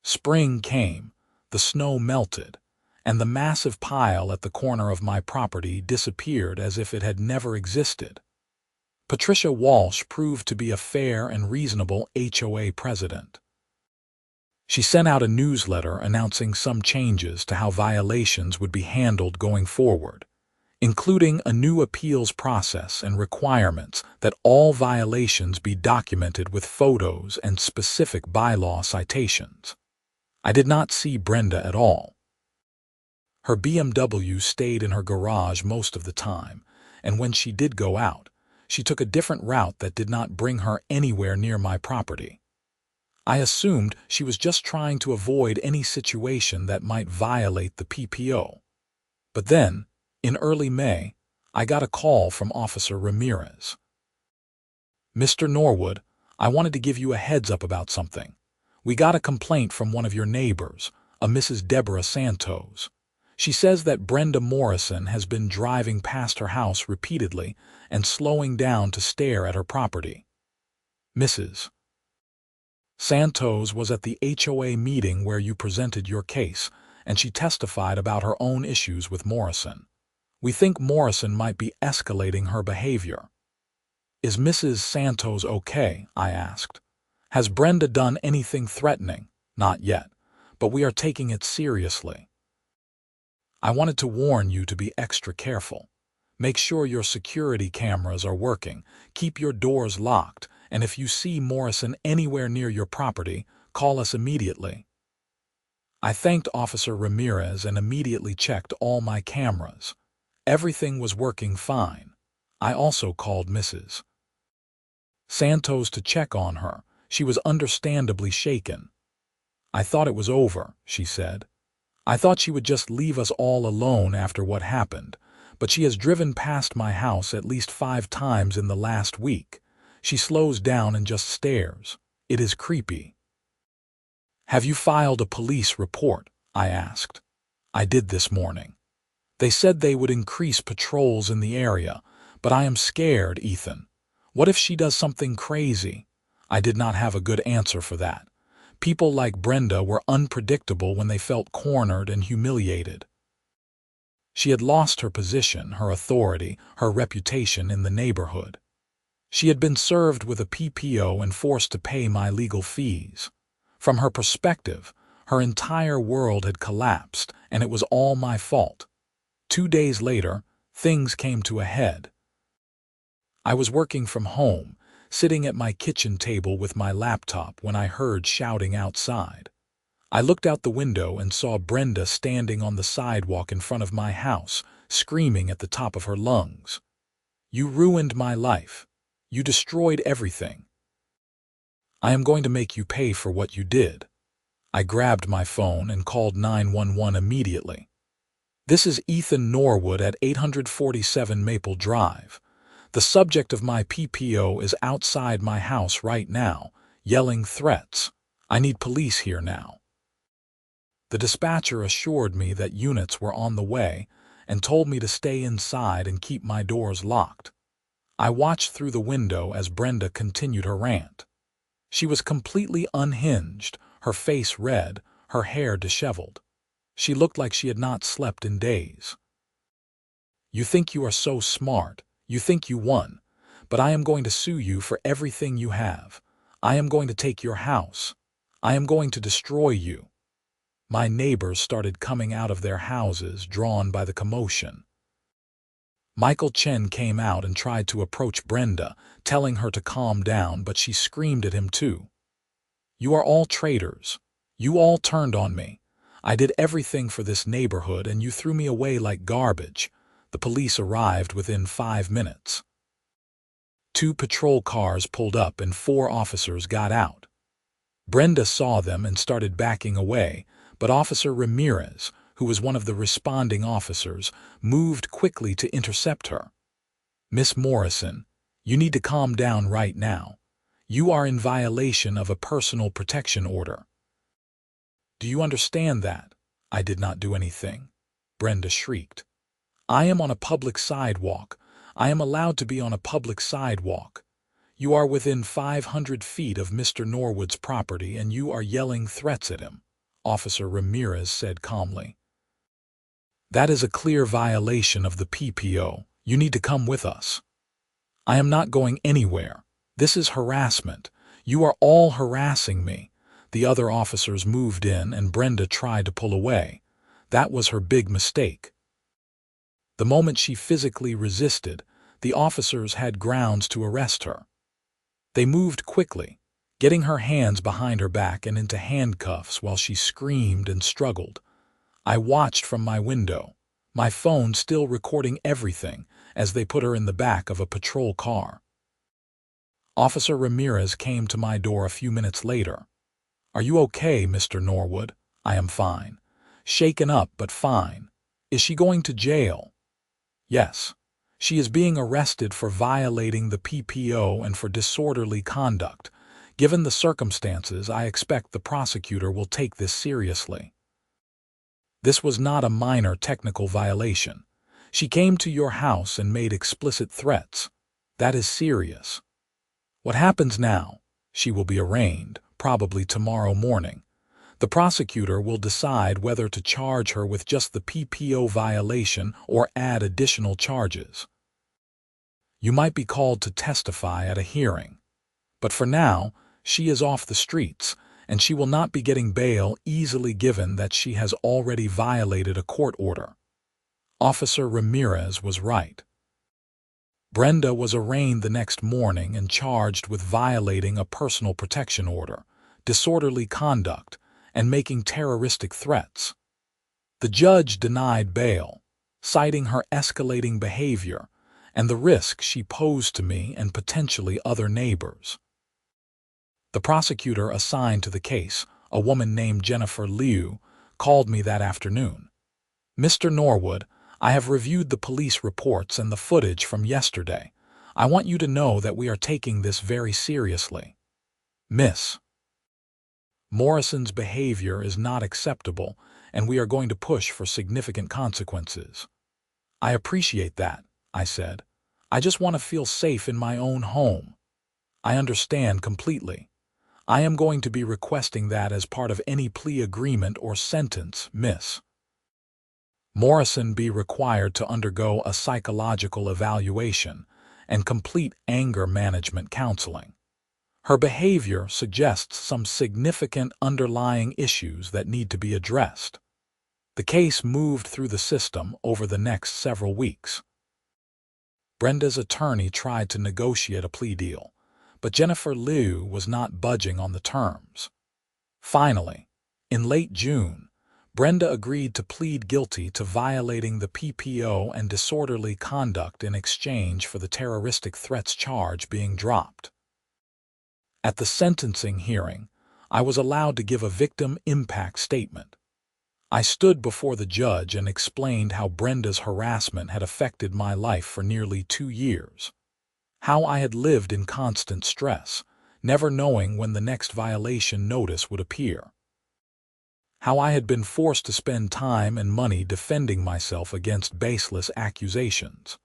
Spring came, the snow melted, and the massive pile at the corner of my property disappeared as if it had never existed. Patricia Walsh proved to be a fair and reasonable HOA president. She sent out a newsletter announcing some changes to how violations would be handled going forward, including a new appeals process and requirements that all violations be documented with photos and specific bylaw citations. I did not see Brenda at all. Her BMW stayed in her garage most of the time, and when she did go out, she took a different route that did not bring her anywhere near my property. I assumed she was just trying to avoid any situation that might violate the PPO. But then, in early May, I got a call from Officer Ramirez. Mr. Norwood, I wanted to give you a heads up about something. We got a complaint from one of your neighbors, a Mrs. Deborah Santos. She says that Brenda Morrison has been driving past her house repeatedly and slowing down to stare at her property. Mrs. Santos was at the HOA meeting where you presented your case, and she testified about her own issues with Morrison. We think Morrison might be escalating her behavior. Is Mrs. Santos okay? I asked. Has Brenda done anything threatening? Not yet, but we are taking it seriously. I wanted to warn you to be extra careful. Make sure your security cameras are working, keep your doors locked, and if you see Morrison anywhere near your property, call us immediately. I thanked Officer Ramirez and immediately checked all my cameras. Everything was working fine. I also called Mrs. Santos to check on her. She was understandably shaken. I thought it was over, she said. I thought she would just leave us all alone after what happened, but she has driven past my house at least 5 times in the last week. She slows down and just stares. It is creepy. Have you filed a police report? I asked. I did this morning. They said they would increase patrols in the area, but I am scared, Ethan. What if she does something crazy? I did not have a good answer for that. People like Brenda were unpredictable when they felt cornered and humiliated. She had lost her position, her authority, her reputation in the neighborhood. She had been served with a PPO and forced to pay my legal fees. From her perspective, her entire world had collapsed, and it was all my fault. 2 days later, things came to a head. I was working from home, sitting at my kitchen table with my laptop when I heard shouting outside. I looked out the window and saw Brenda standing on the sidewalk in front of my house, screaming at the top of her lungs. You ruined my life. You destroyed everything. I am going to make you pay for what you did. I grabbed my phone and called 911 immediately. This is Ethan Norwood at 847 Maple Drive. The subject of my PPO is outside my house right now, yelling threats. I need police here now. The dispatcher assured me that units were on the way, and told me to stay inside and keep my doors locked. I watched through the window as Brenda continued her rant. She was completely unhinged, her face red, her hair disheveled. She looked like she had not slept in days. "You think you are so smart, you think you won, but I am going to sue you for everything you have. I am going to take your house. I am going to destroy you." My neighbors started coming out of their houses, drawn by the commotion. Michael Chen came out and tried to approach Brenda, telling her to calm down, but she screamed at him too. "You are all traitors. You all turned on me. I did everything for this neighborhood and you threw me away like garbage." The police arrived within 5 minutes. 2 patrol cars pulled up and 4 officers got out. Brenda saw them and started backing away, but Officer Ramirez, who was one of the responding officers, moved quickly to intercept her. "Miss Morrison, you need to calm down right now. You are in violation of a personal protection order." "Do you understand that?" "I did not do anything," Brenda shrieked. "I am on a public sidewalk. I am allowed to be on a public sidewalk. You are within 500 feet of Mr. Norwood's property and you are yelling threats at him," Officer Ramirez said calmly. "That is a clear violation of the PPO. You need to come with us." "I am not going anywhere. This is harassment. You are all harassing me." The other officers moved in and Brenda tried to pull away. That was her big mistake. The moment she physically resisted, the officers had grounds to arrest her. They moved quickly, getting her hands behind her back and into handcuffs while she screamed and struggled. I watched from my window, my phone still recording everything, as they put her in the back of a patrol car. Officer Ramirez came to my door a few minutes later. "Are you okay, Mr. Norwood?" "I am fine. Shaken up, but fine." "Is she going to jail?" "Yes. She is being arrested for violating the PPO and for disorderly conduct. Given the circumstances, I expect the prosecutor will take this seriously." "This was not a minor technical violation. She came to your house and made explicit threats. That is serious." "What happens now?" "She will be arraigned, probably tomorrow morning. The prosecutor will decide whether to charge her with just the PPO violation or add additional charges. You might be called to testify at a hearing. But for now, she is off the streets, and she will not be getting bail easily given that she has already violated a court order." Officer Ramirez was right. Brenda was arraigned the next morning and charged with violating a personal protection order, disorderly conduct, and making terroristic threats. The judge denied bail, citing her escalating behavior and the risk she posed to me and potentially other neighbors. The prosecutor assigned to the case, a woman named Jennifer Liu, called me that afternoon. "Mr. Norwood, I have reviewed the police reports and the footage from yesterday. I want you to know that we are taking this very seriously. Miss Morrison's behavior is not acceptable, and we are going to push for significant consequences." "I appreciate that," I said. "I just want to feel safe in my own home." "I understand completely. I am going to be requesting that as part of any plea agreement or sentence, Miss Morrison be required to undergo a psychological evaluation and complete anger management counseling. Her behavior suggests some significant underlying issues that need to be addressed." The case moved through the system over the next several weeks. Brenda's attorney tried to negotiate a plea deal, but Jennifer Liu was not budging on the terms. Finally, in late June, Brenda agreed to plead guilty to violating the PPO and disorderly conduct in exchange for the terroristic threats charge being dropped. At the sentencing hearing, I was allowed to give a victim impact statement. I stood before the judge and explained how Brenda's harassment had affected my life for nearly 2 years. How I had lived in constant stress, never knowing when the next violation notice would appear. how I had been forced to spend time and money defending myself against baseless accusations,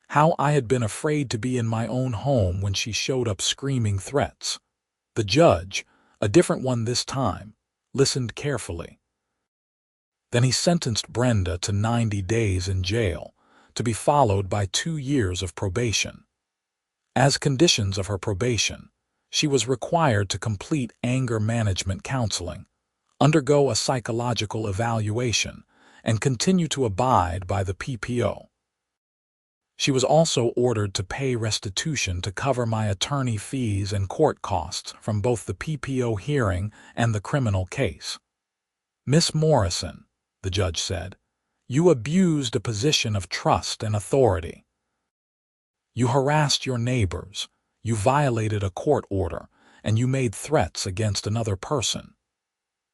how I had been afraid to be in my own home when she showed up screaming threats. The judge, a different one this time, listened carefully. Then he sentenced Brenda to 90 days in jail, to be followed by 2 years of probation. As conditions of her probation, she was required to complete anger management counseling, undergo a psychological evaluation, and continue to abide by the PPO. She was also ordered to pay restitution to cover my attorney fees and court costs from both the PPO hearing and the criminal case. "Miss Morrison," the judge said, "you abused a position of trust and authority. You harassed your neighbors, you violated a court order, and you made threats against another person.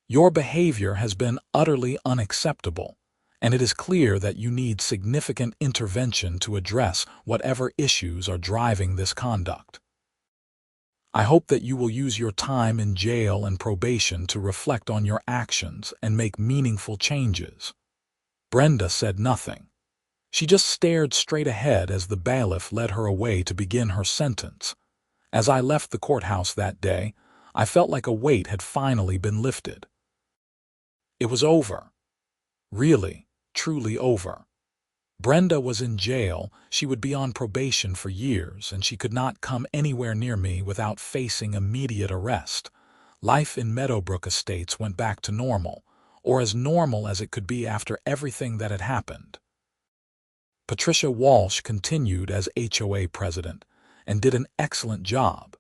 Your behavior has been utterly unacceptable, and it is clear that you need significant intervention to address whatever issues are driving this conduct. I hope that you will use your time in jail and probation to reflect on your actions and make meaningful changes." Brenda said nothing. She just stared straight ahead as the bailiff led her away to begin her sentence. As I left the courthouse that day, I felt like a weight had finally been lifted. It was over. Really, truly over. Brenda was in jail, she would be on probation for years, and she could not come anywhere near me without facing immediate arrest. Life in Meadowbrook Estates went back to normal, or as normal as it could be after everything that had happened. Patricia Walsh continued as HOA president and did an excellent job.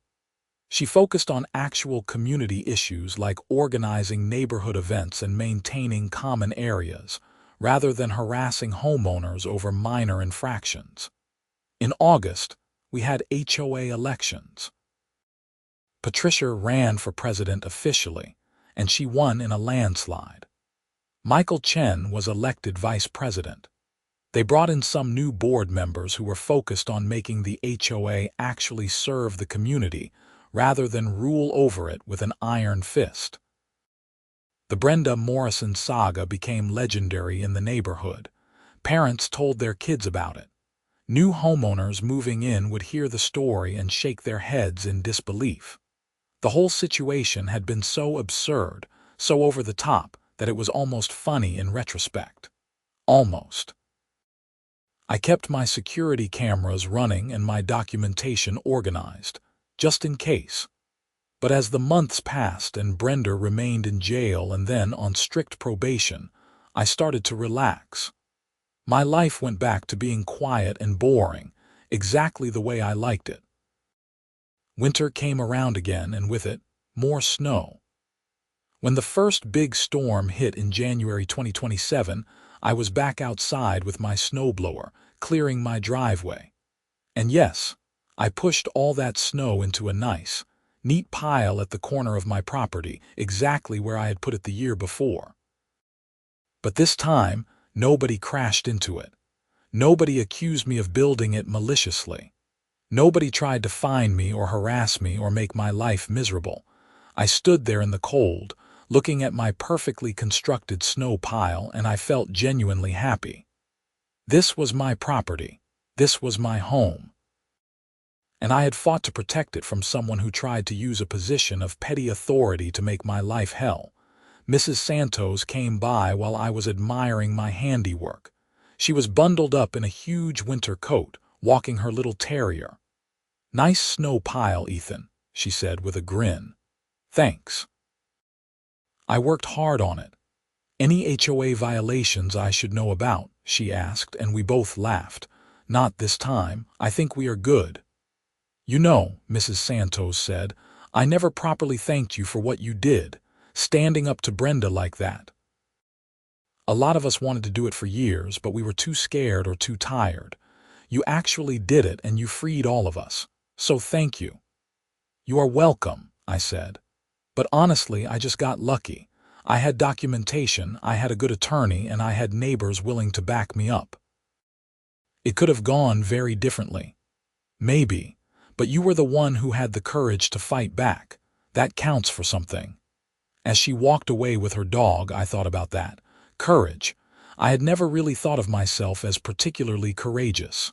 She focused on actual community issues like organizing neighborhood events and maintaining common areas, rather than harassing homeowners over minor infractions. In August, we had HOA elections. Patricia ran for president officially, and she won in a landslide. Michael Chen was elected vice president. They brought in some new board members who were focused on making the HOA actually serve the community rather than rule over it with an iron fist. The Brenda Morrison saga became legendary in the neighborhood. Parents told their kids about it. New homeowners moving in would hear the story and shake their heads in disbelief. The whole situation had been so absurd, so over the top, that it was almost funny in retrospect. Almost. I kept my security cameras running and my documentation organized, just in case. But as the months passed and Brenda remained in jail and then on strict probation, I started to relax. My life went back to being quiet and boring, exactly the way I liked it. Winter came around again, and with it, more snow. When the first big storm hit in January 2027, I was back outside with my snowblower, clearing my driveway. And yes, I pushed all that snow into a nice, neat pile at the corner of my property, exactly where I had put it the year before. But this time, nobody crashed into it. Nobody accused me of building it maliciously. Nobody tried to fine me or harass me or make my life miserable. I stood there in the cold, looking at my perfectly constructed snow pile, and I felt genuinely happy. This was my property. This was my home. And I had fought to protect it from someone who tried to use a position of petty authority to make my life hell. Mrs. Santos came by while I was admiring my handiwork. She was bundled up in a huge winter coat, walking her little terrier. "Nice snow pile, Ethan," she said with a grin. "Thanks. I worked hard on it. Any HOA violations I should know about?" she asked, and we both laughed. "Not this time. I think we are good." "You know," Mrs. Santos said, "I never properly thanked you for what you did, standing up to Brenda like that. A lot of us wanted to do it for years, but we were too scared or too tired. You actually did it, and you freed all of us. So thank you." "You are welcome," I said. "But honestly, I just got lucky. I had documentation, I had a good attorney, and I had neighbors willing to back me up. It could have gone very differently. Maybe. But you were the one who had the courage to fight back. That counts for something. As she walked away with her dog, I thought about that. Courage. I had never really thought of myself as particularly courageous.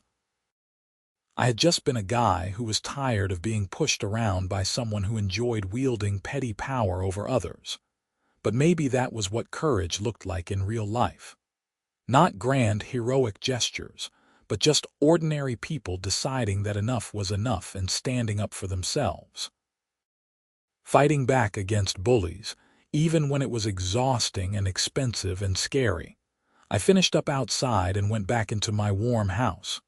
I had just been a guy who was tired of being pushed around by someone who enjoyed wielding petty power over others. But maybe that was what courage looked like in real life. Not grand, heroic gestures, but just ordinary people deciding that enough was enough and standing up for themselves. Fighting back against bullies, even when it was exhausting and expensive and scary. I finished up outside and went back into my warm house.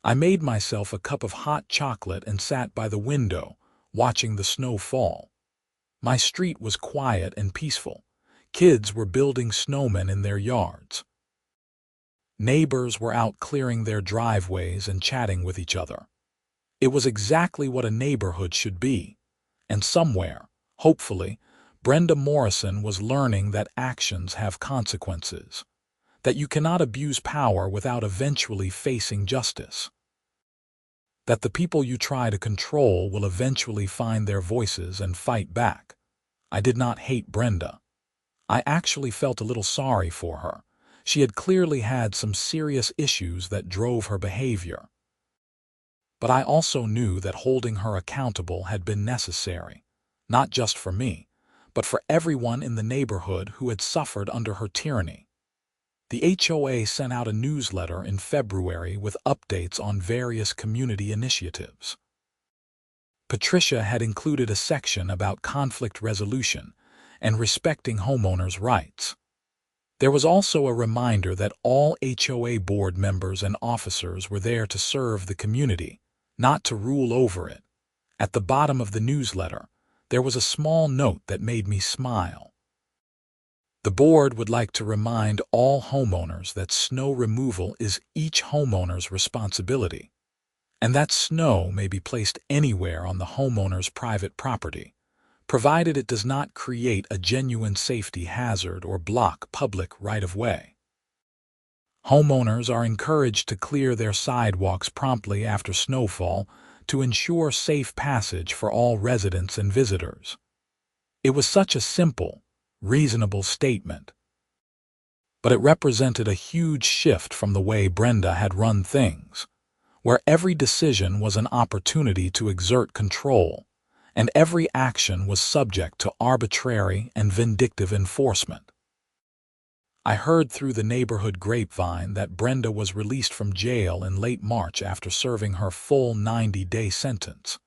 I made myself a cup of hot chocolate and sat by the window, watching the snow fall. My street was quiet and peaceful. Kids were building snowmen in their yards. Neighbors were out clearing their driveways and chatting with each other. It was exactly what a neighborhood should be. And somewhere, hopefully, Brenda Morrison was learning that actions have consequences, that you cannot abuse power without eventually facing justice, that the people you try to control will eventually find their voices and fight back. I did not hate Brenda. I actually felt a little sorry for her. She had clearly had some serious issues that drove her behavior. But I also knew that holding her accountable had been necessary, not just for me, but for everyone in the neighborhood who had suffered under her tyranny. The HOA sent out a newsletter in February with updates on various community initiatives. Patricia had included a section about conflict resolution and respecting homeowners' rights. There was also a reminder that all HOA board members and officers were there to serve the community, not to rule over it. At the bottom of the newsletter, there was a small note that made me smile. The board would like to remind all homeowners that snow removal is each homeowner's responsibility, and that snow may be placed anywhere on the homeowner's private property, provided it does not create a genuine safety hazard or block public right-of-way. Homeowners are encouraged to clear their sidewalks promptly after snowfall to ensure safe passage for all residents and visitors. It was such a simple, reasonable statement. But it represented a huge shift from the way Brenda had run things, where every decision was an opportunity to exert control, and every action was subject to arbitrary and vindictive enforcement. I heard through the neighborhood grapevine that Brenda was released from jail in late March after serving her full 90-day sentence.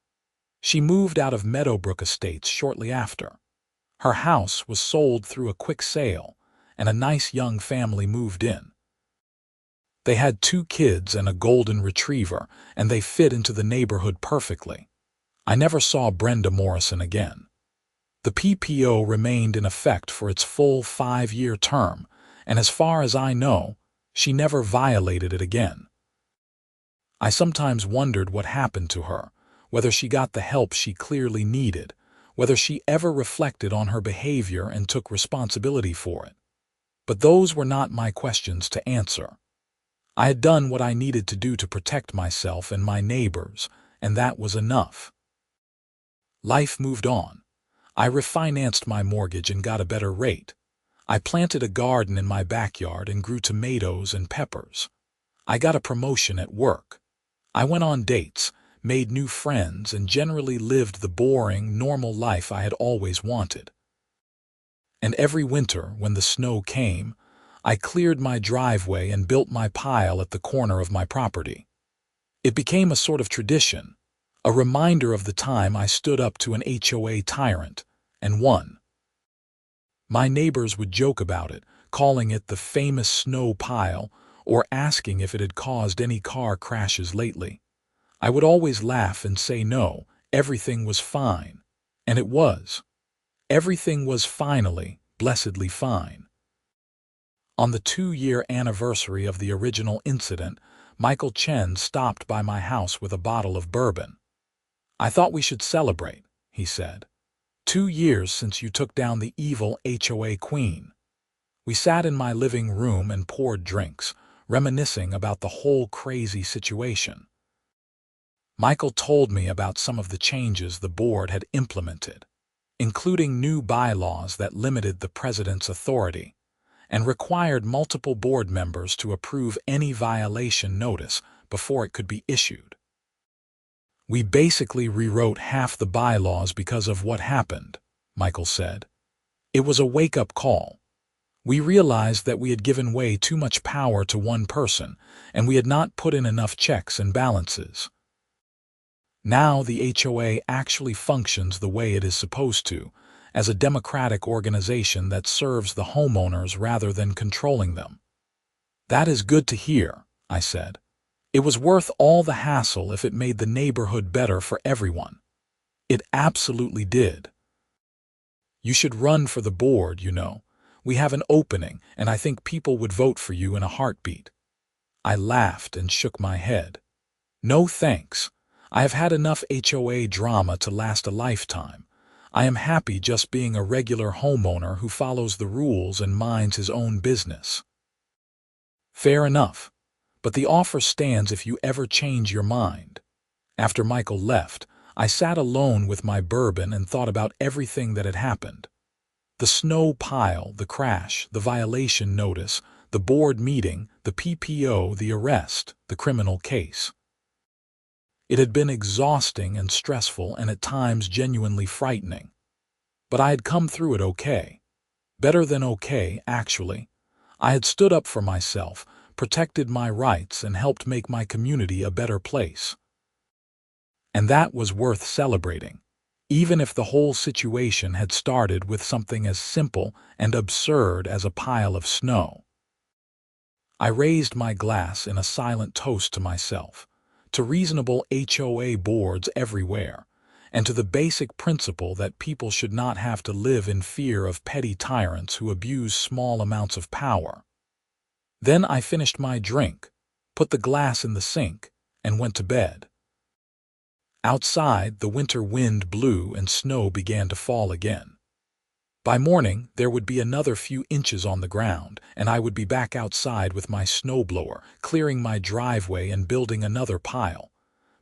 She moved out of Meadowbrook Estates shortly after. Her house was sold through a quick sale, and a nice young family moved in. They had 2 kids and a golden retriever, and they fit into the neighborhood perfectly. I never saw Brenda Morrison again. The PPO remained in effect for its full 5-year term, and as far as I know, she never violated it again. I sometimes wondered what happened to her, whether she got the help she clearly needed, whether she ever reflected on her behavior and took responsibility for it. But those were not my questions to answer. I had done what I needed to do to protect myself and my neighbors, and that was enough. Life moved on. I refinanced my mortgage and got a better rate. I planted a garden in my backyard and grew tomatoes and peppers. I got a promotion at work. I went on dates, made new friends, and generally lived the boring, normal life I had always wanted. And every winter, when the snow came, I cleared my driveway and built my pile at the corner of my property. It became a sort of tradition, a reminder of the time I stood up to an HOA tyrant and won. My neighbors would joke about it, calling it the famous snow pile, or asking if it had caused any car crashes lately. I would always laugh and say no, everything was fine. And it was. Everything was finally, blessedly fine. On the 2-year anniversary of the original incident, Michael Chen stopped by my house with a bottle of bourbon. "I thought we should celebrate," he said. 2 years since you took down the evil HOA queen." We sat in my living room and poured drinks, reminiscing about the whole crazy situation. Michael told me about some of the changes the board had implemented. including new bylaws that limited the president's authority and required multiple board members to approve any violation notice before it could be issued. "We basically rewrote half the bylaws because of what happened," Michael said. "It was a wake-up call. We realized that we had given way too much power to one person, and we had not put in enough checks and balances. Now the HOA actually functions the way it is supposed to, as a democratic organization that serves the homeowners rather than controlling them." "That is good to hear," I said. "It was worth all the hassle if it made the neighborhood better for everyone." "It absolutely did. You should run for the board, you know. We have an opening, and I think people would vote for you in a heartbeat." I laughed and shook my head. "No thanks. I have had enough HOA drama to last a lifetime. I am happy just being a regular homeowner who follows the rules and minds his own business." "Fair enough, but the offer stands if you ever change your mind." After Michael left, I sat alone with my bourbon and thought about everything that had happened. The snow pile, the crash, the violation notice, the board meeting, the PPO, the arrest, the criminal case. It had been exhausting and stressful and at times genuinely frightening. But I had come through it okay. Better than okay, actually. I had stood up for myself, protected my rights, and helped make my community a better place. And that was worth celebrating, even if the whole situation had started with something as simple and absurd as a pile of snow. I raised my glass in a silent toast to myself, to reasonable HOA boards everywhere, and to the basic principle that people should not have to live in fear of petty tyrants who abuse small amounts of power. Then I finished my drink, put the glass in the sink, and went to bed. Outside, the winter wind blew and snow began to fall again. By morning, there would be another few inches on the ground, and I would be back outside with my snowblower, clearing my driveway and building another pile.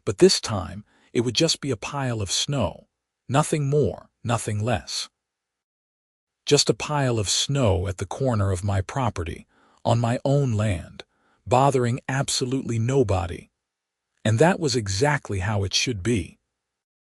But this time, it would just be a pile of snow. Nothing more, nothing less. Just a pile of snow at the corner of my property, on my own land, bothering absolutely nobody. And that was exactly how it should be.